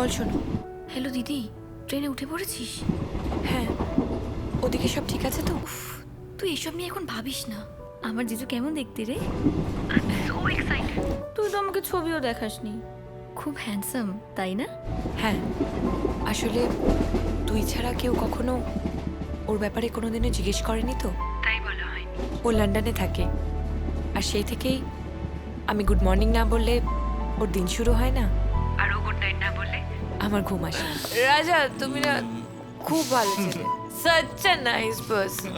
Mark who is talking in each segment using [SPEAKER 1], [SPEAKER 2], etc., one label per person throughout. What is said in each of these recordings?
[SPEAKER 1] বল শোনো।
[SPEAKER 2] হ্যালো দিদি, ট্রেনে উঠে পড়েছিস?
[SPEAKER 1] হ্যাঁ, ওদিকে সব ঠিক আছে তো?
[SPEAKER 2] তুই এসব নিয়ে এখন ভাবিস না। আমার জিজু কেমন দেখতে রে? তুই তো আমাকে ছবিও দেখাসনি। খুব হ্যান্ডসাম, তাই না?
[SPEAKER 1] হ্যাঁ, আসলে তুই ছাড়া কেউ কখনো ওর ব্যাপারে কোনোদিনও জিজ্ঞেস করেনি তো, তাই বলা হয়নি। ও লন্ডনে থাকে, আর সেই থেকেই আমি গুড মর্নিং না বললে ওর দিন শুরু হয় না, আর ও গুড নাইট না বললে আমার ঘুম আসে না। রাজা, তুমি না খুব ভালো ছেলে, such a nice person।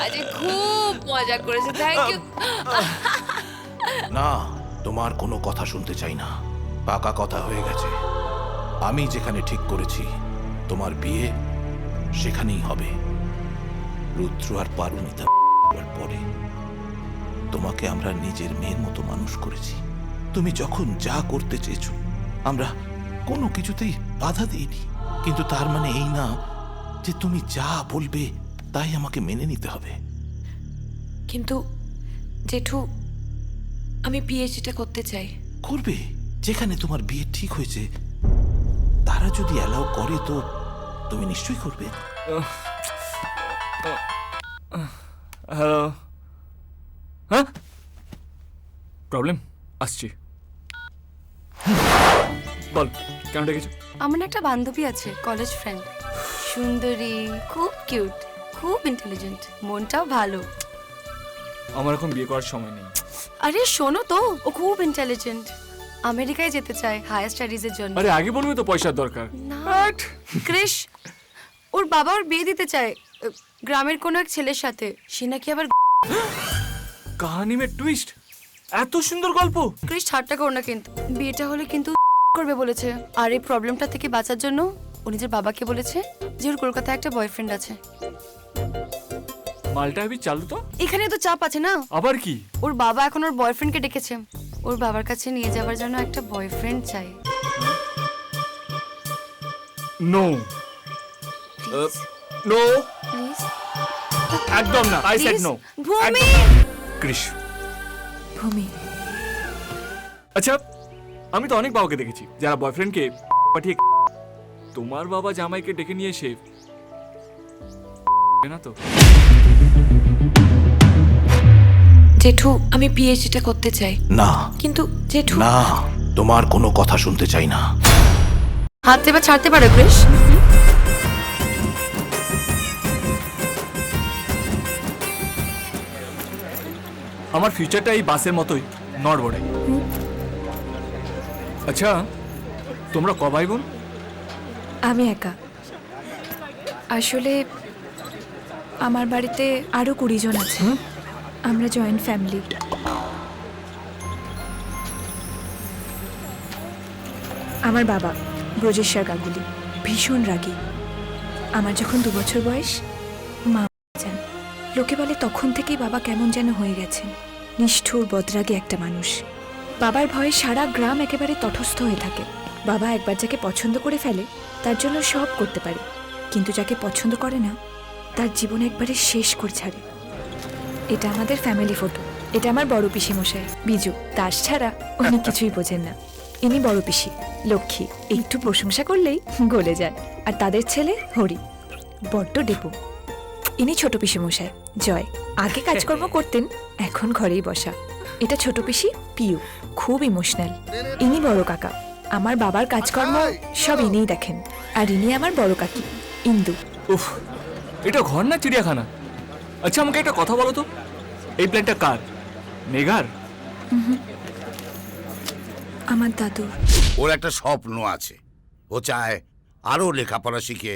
[SPEAKER 1] আজ খুব মজা করেছে, থ্যাংক ইউ।
[SPEAKER 3] না, তোমার কোনো কথা শুনতে চাই না। পাকা কথা হয়ে গেছে। আমি যেখানে ঠিক করেছি তোমার বিয়ে সেখানেই হবে। রুদ্র আর পারমিতা পরে তোমাকে আমরা নিজের মেয়ের মতো মানুষ করেছি। তুমি যখন যা করতে চেয়েছো আমরা কোনো কিছুতেই বাধা দিইনি, কিন্তু তার মানে এই না যে তুমি যা বলবে তাই আমাকে মেনে নিতে হবে।
[SPEAKER 1] কিন্তু জেঠু, আমি পিএইচডিটা করতে চাই।
[SPEAKER 3] করবে, যেখানে তোমার বিয়ে ঠিক হয়েছে তারা যদি অ্যালাউ করে তো তুমি নিশ্চয়ই করবে।
[SPEAKER 4] হ্যালো, হ্যাঁ প্রবলেম আসছি, বল কেন ডেকেছো?
[SPEAKER 5] আমার একটা বান্ধবী আছে, কলেজ ফ্রেন্ড, সুন্দরী, খুব কিউট, খুব ইন্টেলিজেন্ট, মনটাও ভালো।
[SPEAKER 4] আমার এখন বিয়ে করার সময় নেই।
[SPEAKER 5] আরে শোনো তো, ও খুব ইন্টেলিজেন্ট, আমেরিকায় যেতে চায় হায়ার স্টাডিজের জন্য।
[SPEAKER 4] আরে আগে বলবে তো পয়সার দরকার।
[SPEAKER 5] না ক্রিশ, ওর বাবা ওর বিয়ে দিতে চায় গ্রামের কোনো এক ছেলের সাথে, সে নাকি আবার।
[SPEAKER 4] কাহানি মে টুইস্ট, এত সুন্দর গল্প।
[SPEAKER 5] ক্রিশ ঠাট্টা করো না, কিন্তু বিয়েটা হলে কিন্তু করবে বলেছে। আর এই প্রবলেমটা থেকে বাঁচার জন্য ও নিজের বাবাকে বলেছে যে ওর কলকাতায় একটা বয়ফ্রেন্ড আছে।
[SPEAKER 4] মালটা আমি চালু তো।
[SPEAKER 5] এখানে তো চাপ আছে না।
[SPEAKER 4] আবার কি?
[SPEAKER 5] ওর বাবা এখন ওর বয়ফ্রেন্ডকে ডেকেছে, ওর বাবার কাছে নিয়ে যাওয়ার জন্য একটা বয়ফ্রেন্ড চাই।
[SPEAKER 4] নো নো,
[SPEAKER 5] প্লিজ
[SPEAKER 4] একদম না। I said no.
[SPEAKER 5] Bhumi,
[SPEAKER 4] Krish,
[SPEAKER 1] ভূমি,
[SPEAKER 4] আচ্ছা আমি তো অনেক বাবাকে দেখেছি যারা বয়ফ্রেন্ডকে পাঠিয়ে, তোমার বাবা জামাইকে ডেকে নিয়ে এসে না তো।
[SPEAKER 1] জেঠু, আমি পিএইচডিটা করতে চাই।
[SPEAKER 3] না
[SPEAKER 1] কিন্তু জেঠু,
[SPEAKER 3] না, তোমার কোনো কথা শুনতে চাই না।
[SPEAKER 5] হাত এবার ছাড়তে পারো ক্রিশ।
[SPEAKER 4] আমার ফিউচারটা এই বাসের মতোই নড়বড়ে। আচ্ছা তোমরা ক ভাই বোন?
[SPEAKER 6] আমি একা। আসলে আমার বাড়িতে আরো 20 জন আছে, আমরা জয়েন্ট ফ্যামিলি। আমার বাবা ব্রজেশ্বর গাঙ্গুলি ভীষণ রাগী। আমার যখন 2 বছর বয়স মা মারা যান। লোকে বলে তখন থেকেই বাবা কেমন যেন হয়ে গেছেন, নিষ্ঠুর বদরাগী একটা মানুষ। বাবার ভয়ে সারা গ্রাম একেবারে তটস্থ হয়ে থাকে। বাবা একবার যাকে পছন্দ করে ফেলে তার জন্য সব করতে পারে, কিন্তু যাকে পছন্দ করে না তার জীবন একবারে শেষ করে ছাড়ে। এটা আমাদের ফ্যামিলি ফটো। এটা আমার বড় পিসি মশাই বিজু দাস, ছাড়া উনি কিছুই বোঝেন না। ইনি বড় পিসি লক্ষ্মী, একটু প্রশংসা করলেই গলে যায়। আর তাদের ছেলে হরি, বড্ড ডেপো। ইনি ছোট পিসি মশাই জয়, আগে কাজকর্ম করতেন, এখন ঘরেই বসা। এটা ছোট পিসি পিউ, খুব ইমোশনাল। ইনি বড় কাকা, আমার বাবার কাজকর্ম সব ইনিই দেখেন। আর ইনি আমার বড় কাকি ইন্দু।
[SPEAKER 4] উফ, এটা ঘর না চিড়িয়াখানা? আচ্ছা আমাকে একটা কথা বলো তো, এই প্ল্যানটা কার? মেঘার?
[SPEAKER 6] আমার দাদু।
[SPEAKER 7] ওর একটা স্বপ্ন আছে, ও চায় আরো লেখাপড়া শিখে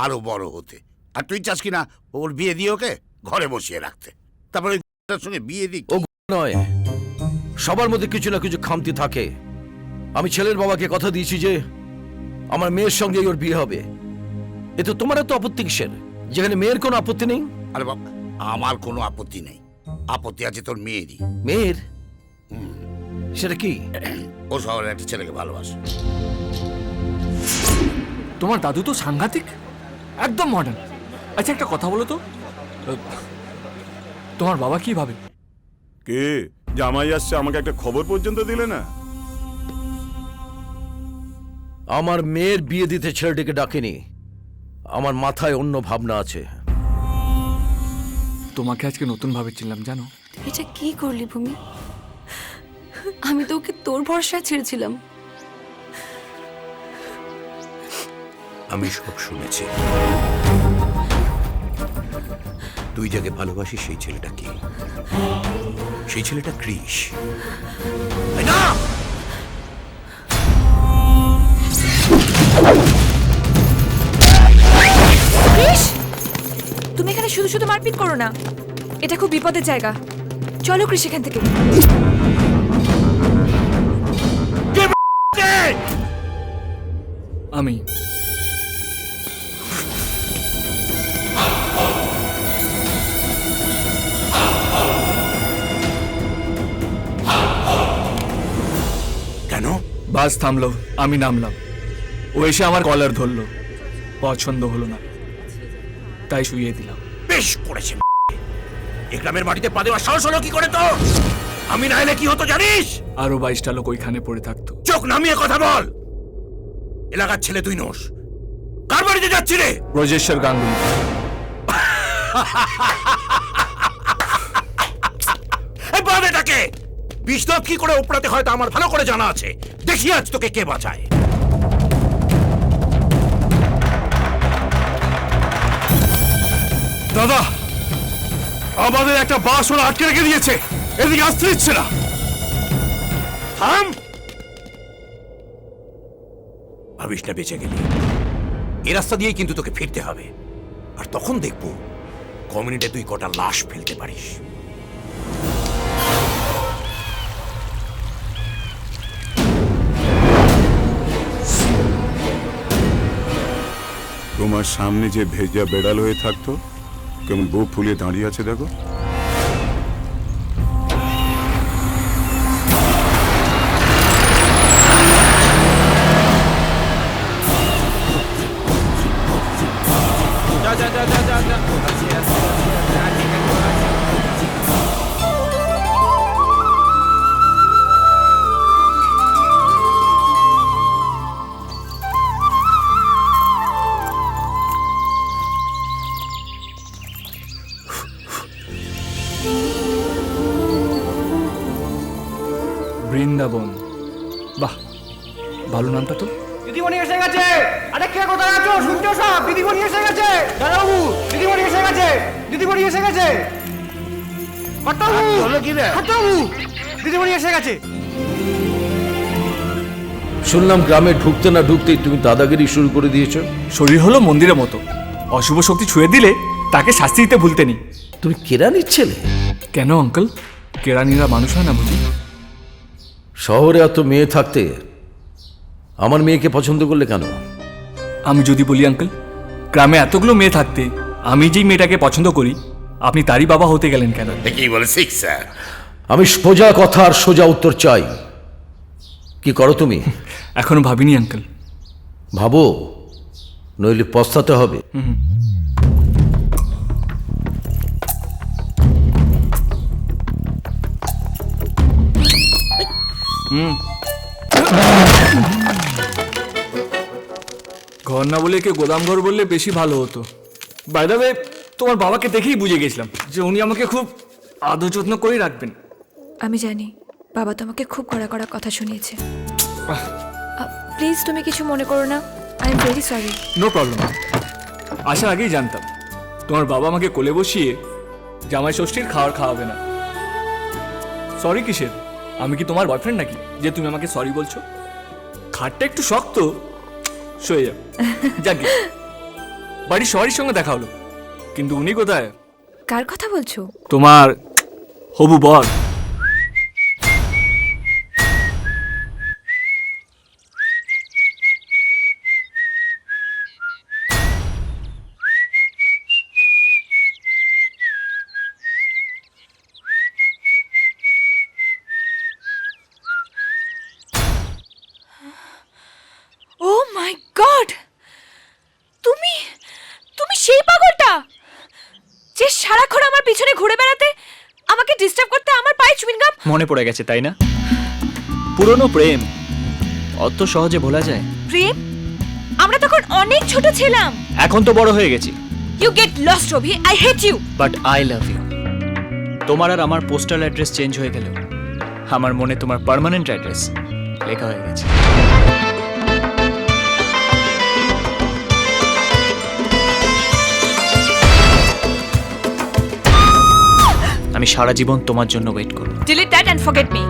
[SPEAKER 7] আরো বড় হতে। আর তুই চাস কিনা ওর বিয়ে দিয়ে ওকে ঘরে বসিয়ে রাখতে, তারপরে ওর সঙ্গে বিয়ে দিক।
[SPEAKER 8] ও নয়, সবার মধ্যে কিছু না কিছু খামতি থাকে। আমি ছেলের বাবাকে কথা দিয়েছি যে আমার মেয়ের সঙ্গে ওর বিয়ে হবে। এ তো তোমার তো আপত্তি কিসের, যেখানে মেয়ের কোনো আপত্তি নেই?
[SPEAKER 7] আরে বাবা, আমার কোনো আপত্তি নেই, আপত্তি আছে তোর মেয়েরই।
[SPEAKER 8] মেয়ের? সেটা কি?
[SPEAKER 7] ও শহরে একটা ছেলেকে ভালোবাসে।
[SPEAKER 4] তোমার দাদু তো সাংঘাতিক, একদম মডার্ন। আচ্ছা একটা কথা বলো তো, তোমার বাবা কি ভাবে?
[SPEAKER 9] কে জামাই আসছে, আমাকে একটা খবর পর্যন্ত দিলে না।
[SPEAKER 8] আমার মেয়ের বিয়ে দিতে ছেলেটিকে ডাকিনি। আমার মাথায় অন্য ভাবনা আছে।
[SPEAKER 4] তোমাকে আজকে নতুন ভাবে চিনলাম জানো।
[SPEAKER 5] এটা কি করলি ভূমি? আমি তো ওকে তোর ভরসায় ছেড়েছিলাম।
[SPEAKER 7] আমি সব শুনেছি। তুই যাকে ভালোবাসিস সেই ছেলেটা কি? সেই ছেলেটা কৃষ। তাই না?
[SPEAKER 6] কৃষ, তুমি এখানে শুধু শুধু মারপিট করো না, এটা খুব বিপদের জায়গা। চলো কৃষ এখান থেকে।
[SPEAKER 4] আমি
[SPEAKER 7] কেন?
[SPEAKER 4] বাস থামলো, আমি নামলাম। ও এসে আমার কলার ধরলো, পছন্দ হলো না, তাই শুইয়ে দিলাম।
[SPEAKER 7] বেশ করেছে। এই গ্রামের মাটিতে পা দেওয়ার সাহস হলো কি করে তো? আমি না এলে কি হতো জানিস?
[SPEAKER 4] আরো 22টা লোক ওইখানে পড়ে থাকতো।
[SPEAKER 7] চোখ নামিয়ে কথা বল। এলাকার ছেলে তুই নোস। কার বাড়িতে যাচ্ছি রে?
[SPEAKER 4] ব্রজেশ্বর গাঙ্গুলি।
[SPEAKER 7] এই বাদেটাকে বিষ্ণব কি করে উপড়াতে হয় তা আমার ভালো করে জানা আছে। দেখি আজ তোকে কে বাঁচায়।
[SPEAKER 4] দাদা, আমাদের একটা বাস ওরা আটকে রেখে দিয়েছে, এদিকে আসতে দিচ্ছে না।
[SPEAKER 7] থাম। ভাবিস না বেঁচে গেলি। এই রাস্তা দিয়েই কিন্তু তোকে ফিরতে হবে। আর তখন দেখবো কমিউনিটিতে তুই কটা লাশ ফেলতে পারিস।
[SPEAKER 9] তোমার সামনে যে ভেজা বেড়াল হয়ে থাকতো, কেমন বুক ফুলিয়ে দাঁড়িয়ে আছে দেখো।
[SPEAKER 4] বৃন্দাবন, বাহ, ভালো নামটা তো।
[SPEAKER 10] দিদিমণি এসে গেছে। আরে কে কোথায় আছো? শুনছো সব? দিদিমণি এসে গেছে। দাদাবাবু, দিদিমণি এসে গেছে। দিদিমণি এসে গেছে। কর্তাবাবু,
[SPEAKER 7] হলো কি রে?
[SPEAKER 10] কর্তাবাবু, দিদিমণি এসে গেছে।
[SPEAKER 8] শুনলাম গ্রামে ঢুকতে না ঢুকতেই তুমি দাদাগিরি শুরু করে দিয়েছো।
[SPEAKER 4] শরীর হলো মন্দিরের মতো, অশুভ শক্তি ছুঁয়ে দিলে তাকে শাস্তি দিতে ভুলতে নি।
[SPEAKER 8] তুমি কেরানির ছেলে?
[SPEAKER 4] কেন আঙ্কেল, কেরানিরা মানুষ হয় না বুঝি?
[SPEAKER 8] শহরে এত মেয়ে থাকতে আমার মেয়েকে পছন্দ করলে কেন?
[SPEAKER 4] আমি যদি বলি আঙ্কেল, গ্রামে এতগুলো মেয়ে থাকতে আমি যেই মেয়েটাকে পছন্দ করি, আপনি তারই বাবা হতে গেলেন কেন?
[SPEAKER 7] কি বলে শিখ স্যার?
[SPEAKER 8] আমি সোজা কথা আর সোজা উত্তর চাই। কি করো তুমি?
[SPEAKER 4] এখনো ভাবিনি আঙ্কেল।
[SPEAKER 8] ভাবো, নইলে পস্তাতে হবে।
[SPEAKER 4] ঘর না বলে কেউ গোদাম ঘর বললে বেশি ভালো হতো। বাই দ্য ওয়ে, তোমার বাবাকে দেখেই বুঝে গেছিলাম যে উনি আমাকে খুব আদর যত্ন করেই রাখবেন।
[SPEAKER 6] আমি জানি বাবা তোমাকে খুব কড়া কড়া কথা শুনিয়েছে। প্লিজ তুমি কিছু মনে করো না, I am very sorry.
[SPEAKER 4] No problem. আসার আগেই জানতাম তোমার বাবা আমাকে কোলে বসিয়ে জামাই ষষ্ঠীর খাবার খাওয়াবে না। সরি কিসের? আমি কি তোমার বয়ফ্রেন্ড নাকি যে তুমি আমাকে সরি বলছো? খাটটা একটু শক্ত, সয়ে যাও। যাকে বাড়ির সবারই সঙ্গে দেখা হলো, কিন্তু উনি কোথায়?
[SPEAKER 6] কার কথা বলছো?
[SPEAKER 4] তোমার হবু বর।
[SPEAKER 6] ও মাই গড, তুমি তুমি সেই পাগলটা যে সারাক্ষণ আমার পিছনে ঘুরে বেড়াতে, আমাকে ডিস্টার্ব করতে, আমার পায়ে চুইংগাম।
[SPEAKER 11] মনে পড়ে গেছে তাই না? পুরনো প্রেম অত সহজে ভোলা যায়?
[SPEAKER 6] প্রেম আমরা তখন অনেক ছোট ছিলাম।
[SPEAKER 4] এখন তো বড় হয়ে গেছি।
[SPEAKER 6] You get lost Rabi, I hate you.
[SPEAKER 4] But I love you. তোমার আর আমার পোস্টাল অ্যাড্রেস চেঞ্জ হয়ে গেল, আমার মনে তোমার পার্মানেন্ট অ্যাড্রেস লেখা হয়ে গেছে। আমি সারা জীবন তোমার জন্য ওয়েট করব।
[SPEAKER 6] Delete that and forget me.